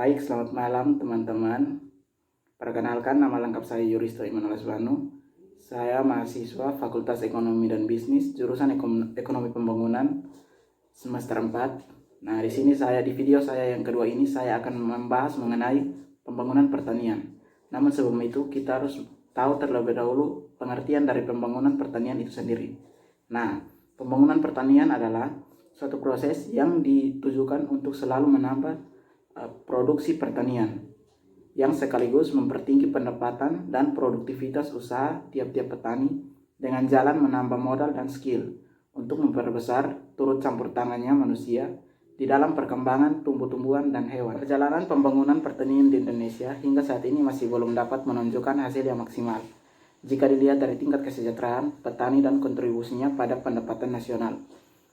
Baik, selamat malam teman-teman. Perkenalkan, nama lengkap saya Yuristo Immanuel Asbanu. Saya mahasiswa Fakultas Ekonomi dan Bisnis, jurusan Ekonomi Pembangunan semester 4. Nah, di video saya yang kedua ini saya akan membahas mengenai pembangunan pertanian. Namun sebelum itu kita harus tahu terlebih dahulu pengertian dari pembangunan pertanian itu sendiri. Nah, pembangunan pertanian adalah suatu proses yang ditujukan untuk selalu menambah produksi pertanian yang sekaligus mempertinggi pendapatan dan produktivitas usaha tiap-tiap petani dengan jalan menambah modal dan skill untuk memperbesar turut campur tangannya manusia di dalam perkembangan tumbuh-tumbuhan dan hewan. Perjalanan pembangunan pertanian di Indonesia hingga saat ini masih belum dapat menunjukkan hasil yang maksimal jika dilihat dari tingkat kesejahteraan petani dan kontribusinya pada pendapatan nasional.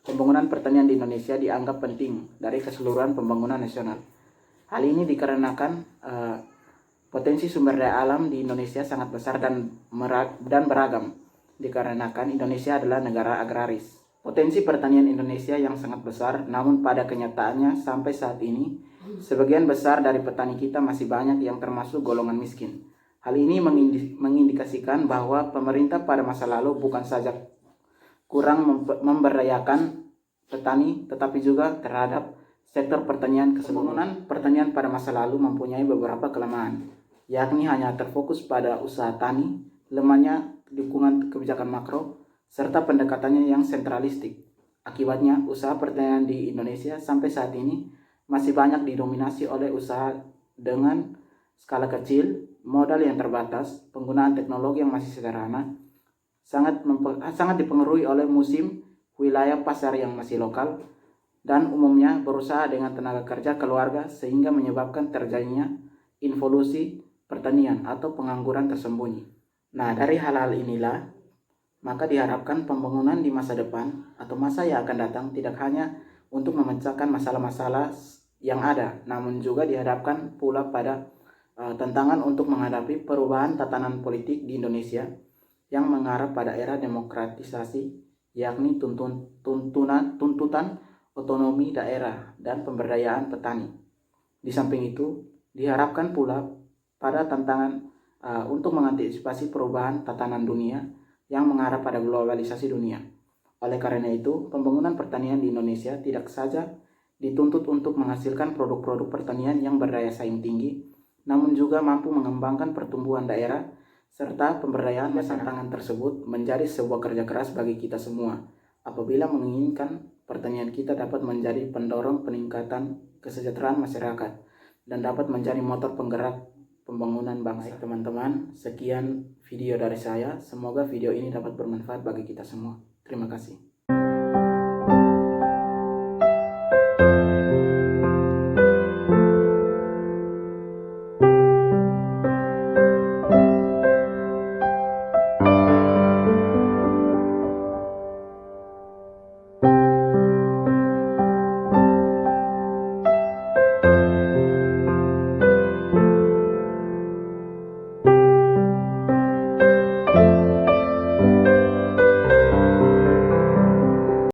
Pembangunan pertanian di Indonesia dianggap penting dari keseluruhan pembangunan nasional. Hal ini dikarenakan potensi sumber daya alam di Indonesia sangat besar dan beragam, dikarenakan Indonesia adalah negara agraris. Potensi pertanian Indonesia yang sangat besar, namun pada kenyataannya sampai saat ini, sebagian besar dari petani kita masih banyak yang termasuk golongan miskin. Hal ini mengindikasikan bahwa pemerintah pada masa lalu bukan saja kurang memberdayakan petani, tetapi juga terhadap sektor pertanian keseluruhan. Pertanian pada masa lalu mempunyai beberapa kelemahan, yakni hanya terfokus pada usaha tani, lemahnya dukungan kebijakan makro, serta pendekatannya yang sentralistik. Akibatnya, usaha pertanian di Indonesia sampai saat ini masih banyak didominasi oleh usaha dengan skala kecil, modal yang terbatas, penggunaan teknologi yang masih sederhana, sangat dipengaruhi oleh musim, wilayah pasar yang masih lokal, dan umumnya berusaha dengan tenaga kerja keluarga sehingga menyebabkan terjadinya involusi pertanian atau pengangguran tersembunyi. Nah, dari hal-hal inilah maka diharapkan pembangunan di masa depan atau masa yang akan datang tidak hanya untuk memecahkan masalah-masalah yang ada, namun juga diharapkan pula pada tantangan untuk menghadapi perubahan tatanan politik di Indonesia yang mengarah pada era demokratisasi, yakni tuntutan otonomi daerah dan pemberdayaan petani. Di samping itu, diharapkan pula pada tantangan untuk mengantisipasi perubahan tatanan dunia yang mengarah pada globalisasi dunia. Oleh karena itu, pembangunan pertanian di Indonesia tidak saja dituntut untuk menghasilkan produk-produk pertanian yang berdaya saing tinggi, namun juga mampu mengembangkan pertumbuhan daerah serta pemberdayaan masyarakat. Tantangan tersebut menjadi sebuah kerja keras bagi kita semua apabila menginginkan pertanian kita dapat menjadi pendorong peningkatan kesejahteraan masyarakat dan dapat menjadi motor penggerak pembangunan bangsa. Baik, teman-teman, sekian video dari saya. Semoga video ini dapat bermanfaat bagi kita semua. Terima kasih.